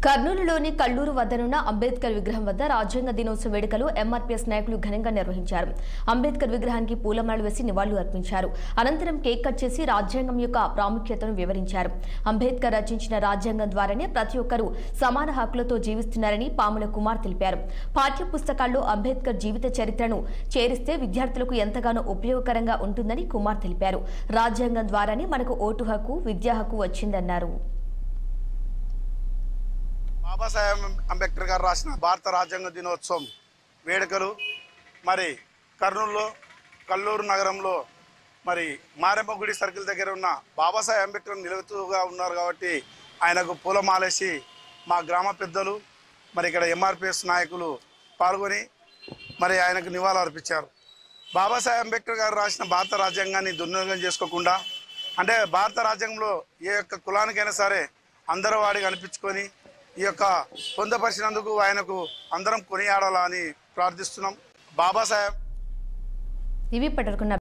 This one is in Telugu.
కర్నూలులోని కల్లూరు వద్దనున్న అంబేద్కర్ విగ్రహం వద్ద రాజ్యాంగ దినోత్సవ వేడుకలు ఎంఆర్పీఎస్ నాయకులు ఘనంగా నిర్వహించారు. అంబేద్కర్ విగ్రహానికి పూలమాలలు వేసి నివాళులు అర్పించారు. అనంతరం కేక్ కట్ చేసి రాజ్యాంగం యొక్క ప్రాముఖ్యతను వివరించారు. అంబేద్కర్ రచించిన రాజ్యాంగం ద్వారానే ప్రతి ఒక్కరూ సమాన హక్కులతో జీవిస్తున్నారని పాముల కుమార్ తెలిపారు. పాఠ్య పుస్తకాల్లో అంబేద్కర్ జీవిత చరిత్రను చేరిస్తే విద్యార్థులకు ఎంతగానో ఉపయోగకరంగా ఉంటుందని కుమార్ తెలిపారు. రాజ్యాంగం ద్వారానే మనకు ఓటు హక్కు, విద్యా హక్కు వచ్చిందన్నారు. బాబాసాహెబ్ అంబేద్కర్ గారు రాసిన భారత రాజ్యాంగ దినోత్సవం వేడుకలు మరి కల్లూరు నగరంలో మరి మారెమ్మ గుడి సర్కిల్ దగ్గర ఉన్న బాబాసాహెబ్ అంబేద్కర్ నిలువుతూగా ఉన్నారు కాబట్టి ఆయనకు పూలమాలేసి మా గ్రామ పెద్దలు మరి ఇక్కడ ఎంఆర్పిఎస్ నాయకులు పాల్గొని మరి ఆయనకు నివాళులు అర్పించారు. బాబాసాహెబ్ అంబేద్కర్ గారు రాసిన భారత రాజ్యాంగాన్ని దుర్వినియోగం చేసుకోకుండా అంటే భారత రాజ్యాంగంలో ఏ యొక్క కులానికైనా సరే అందరూ వాడికి అనిపించుకొని ఈ యొక్క పొందపరిచినందుకు ఆయనకు అందరం కొనియాడాలని ప్రార్థిస్తున్నాం. బాబాసాహెబ్